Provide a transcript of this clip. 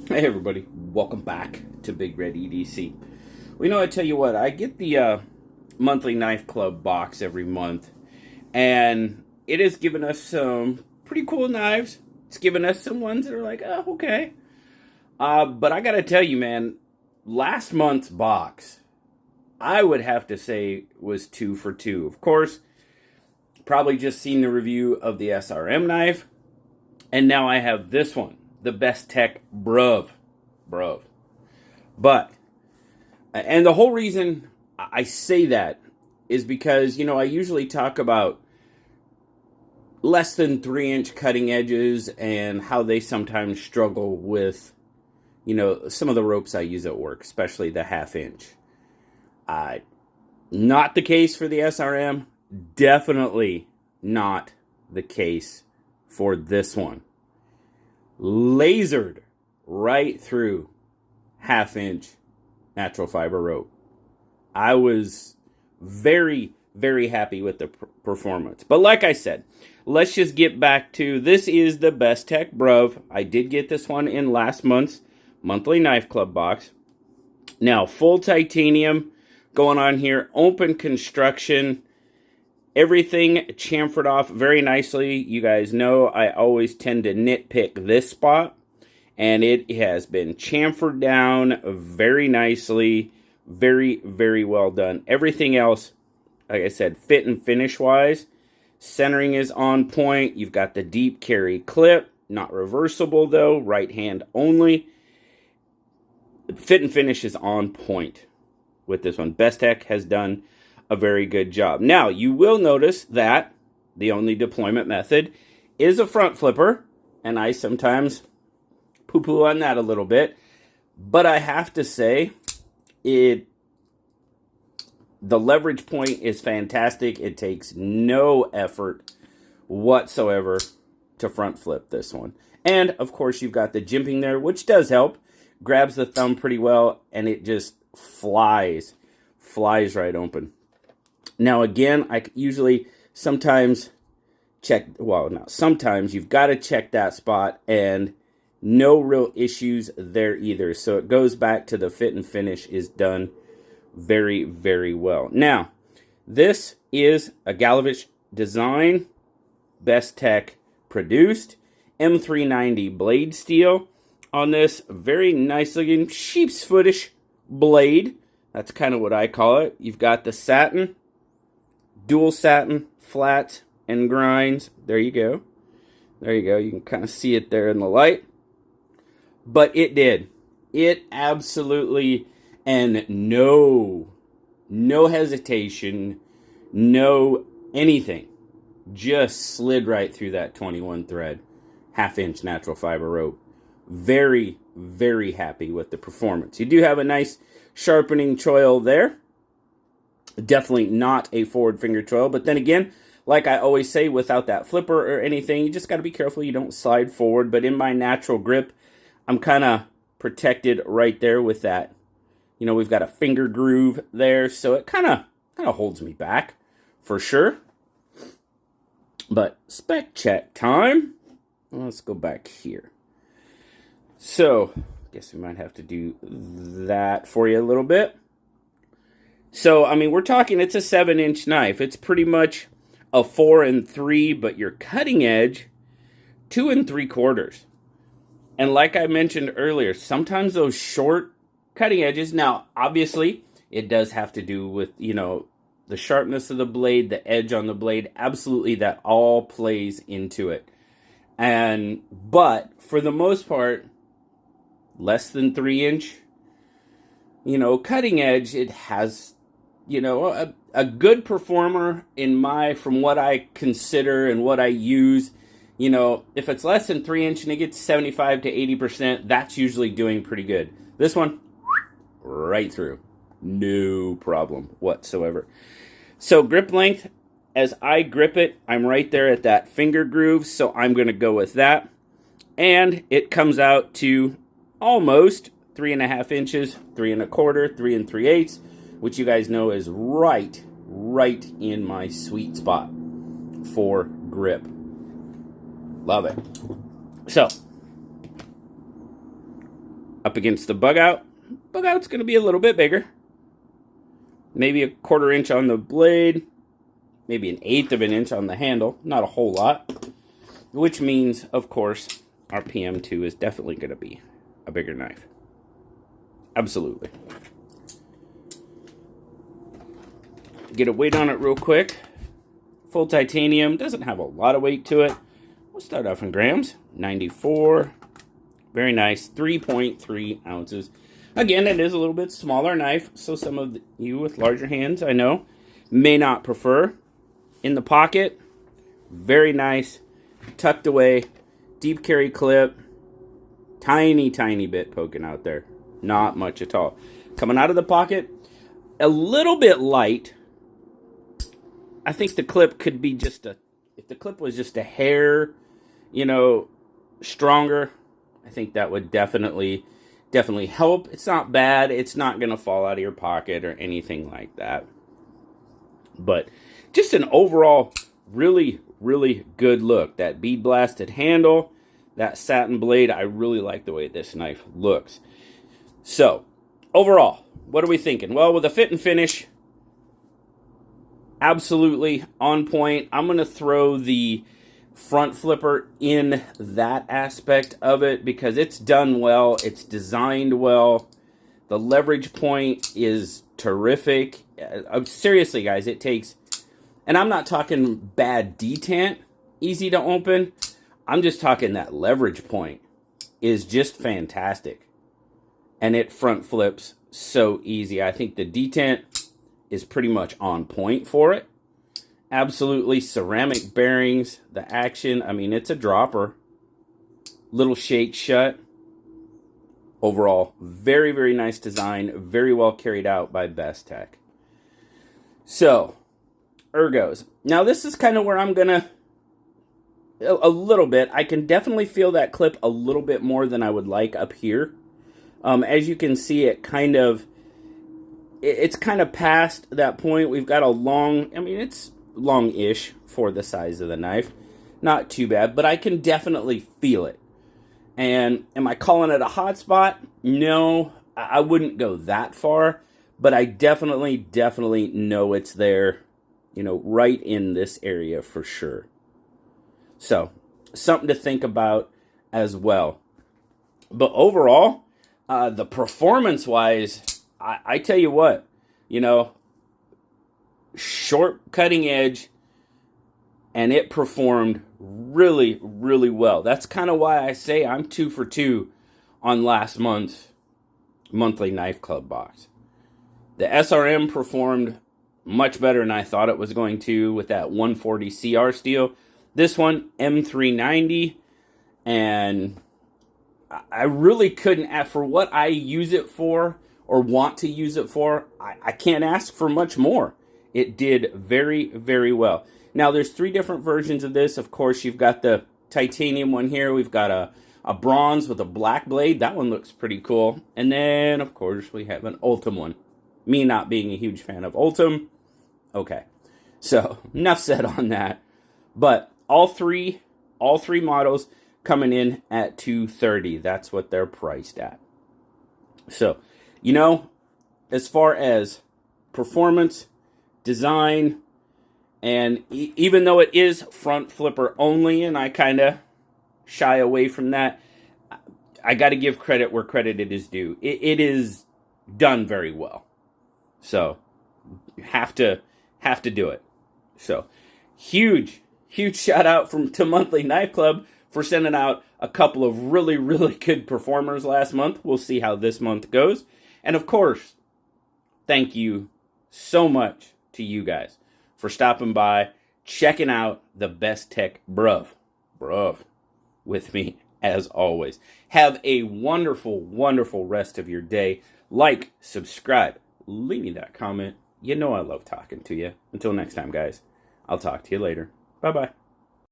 Hey everybody, welcome back to BigRedEDC. Well, I tell you what, I get the monthly knife club box every month, and it has given us some pretty cool knives. It's given us some ones that are like, oh, okay. But I gotta tell you, man, last month's box, I would have to say was 2 for 2. Of course, probably just seen the review of the SRM knife, and now I have this one, the Bestech Bruv. But, and the whole reason I say that is because, I usually talk about less than 3-inch cutting edges and how they sometimes struggle with, some of the ropes I use at work, especially the 1/2 inch. Not the case for the SRM. Definitely not the case for this one. Lasered right through 1/2 inch natural fiber rope. I was very, very happy with the performance. But like I said, let's just get back to, this is the Bestech Bruv. I did get this one in last month's monthly knife club box. Now, full titanium going on here, open construction, everything chamfered off very nicely. You guys know I always tend to nitpick this spot, and it has been chamfered down very nicely. Very, very well done. Everything else, like I said, fit and finish wise, centering is on point. You've got the deep carry clip, not reversible though, right hand only. Fit and finish is on point with this one. Bestech has done a very good job. Now, you will notice that the only deployment method is a front flipper, and I sometimes poo-poo on that a little bit, but I have to say, the leverage point is fantastic. It takes no effort whatsoever to front flip this one. And, of course, you've got the jimping there, which does help. Grabs the thumb pretty well, and it just flies right open. Now, again, I usually sometimes check, well, not sometimes, you've got to check that spot, and no real issues there either. So it goes back to the fit and finish is done very, very well. Now, this is a Galovich design, Bestech produced, M390 blade steel on this very nice looking sheep's foot-ish blade. That's kind of what I call it. You've got the satin, dual satin, flats, and grinds. There you go. There you go. You can kind of see it there in the light. But it did. It absolutely, and no hesitation, no anything. Just slid right through that 21 thread, 1/2 inch natural fiber rope. Very, very happy with the performance. You do have a nice sharpening choil there. Definitely not a forward finger choil, but then again, like I always say, without that flipper or anything, you just got to be careful you don't slide forward. But in my natural grip, I'm kind of protected right there with that. We've got a finger groove there, so it kind of holds me back for sure. But spec check time. Let's go back here. So, guess we might have to do that for you a little bit. So, we're talking, it's a 7-inch knife. It's pretty much a 4 3, but your cutting edge, 2 3/4. And like I mentioned earlier, sometimes those short cutting edges, now, obviously, it does have to do with, the sharpness of the blade, the edge on the blade. Absolutely, that all plays into it. But for the most part, less than 3-inch, cutting edge, it has, a good performer from what I consider and what I use. If it's less than 3-inch and it gets 75 to 80%, that's usually doing pretty good. This one, right through. No problem whatsoever. So grip length, as I grip it, I'm right there at that finger groove, so I'm going to go with that. And it comes out to almost 3.5 inches, 3 1/4, 3 3/8, which you guys know is right in my sweet spot for grip. Love it. So, Up against the bug out. Bug out's going to be a little bit bigger. Maybe a 1/4 inch on the blade. Maybe an 1/8 of an inch on the handle. Not a whole lot. Which means, of course, our PM2 is definitely going to be a bigger knife. Absolutely. Get a weight on it real quick. Full titanium. Doesn't have a lot of weight to it. We'll start off in grams. 94. Very nice. 3.3 ounces. Again, it is a little bit smaller knife, so some of you with larger hands, I know, may not prefer. In the pocket, very nice. Tucked away. Deep carry clip. Tiny, tiny bit poking out there. Not much at all. Coming out of the pocket, a little bit light. I think the clip could be just if the clip was just a hair, stronger, I think that would definitely help. It's not bad. It's not going to fall out of your pocket or anything like that. But just an overall really, really good look. That bead blasted handle, that satin blade, I really like the way this knife looks. So, overall, what are we thinking? Well, with a fit and finish, absolutely on point. I'm going to throw the front flipper in that aspect of it because it's done well. It's designed well. The leverage point is terrific. Seriously, guys, it takes... And I'm not talking bad detent, easy to open. I'm just talking that leverage point is just fantastic. And it front flips so easy. I think the detent is pretty much on point for it. Absolutely ceramic bearings, the action, I mean, it's a dropper. Little shake shut. Overall, very, very nice design. Very well carried out by Bestech. So, ergos. Now, this is kind of where I'm going to... A little bit. I can definitely feel that clip a little bit more than I would like up here. As you can see, it's kind of past that point. We've got a long... I mean, it's long-ish for the size of the knife. Not too bad, but I can definitely feel it. And am I calling it a hot spot? No, I wouldn't go that far, but I definitely know it's there, right in this area for sure. So, something to think about as well. But overall, the performance-wise, I tell you what, short cutting edge, and it performed really, really well. That's kind of why I say I'm 2 for 2 on last month's monthly knife club box. The SRM performed much better than I thought it was going to with that 140 CR steel. This one, M390, and I really couldn't, for what I use it for or want to use it for, I can't ask for much more. It did very, very well. Now, there's 3 different versions of this. Of course, you've got the titanium one here. We've got a bronze with a black blade. That one looks pretty cool. And then, of course, we have an Ultim one. Me not being a huge fan of Ultim. Okay. So, enough said on that. But all three models coming in at $230. That's what they're priced at. So, as far as performance, design, and even though it is front flipper only, and I kind of shy away from that, I got to give credit where credit is due. It is done very well. So, have to do it. So, huge shout out to Monthly Knife Club for sending out a couple of really, really good performers last month. We'll see how this month goes. And of course, thank you so much to you guys for stopping by, checking out the Bestech Bruv with me as always. Have a wonderful, wonderful rest of your day. Like, subscribe, leave me that comment. I love talking to you. Until next time, guys, I'll talk to you later. Bye-bye.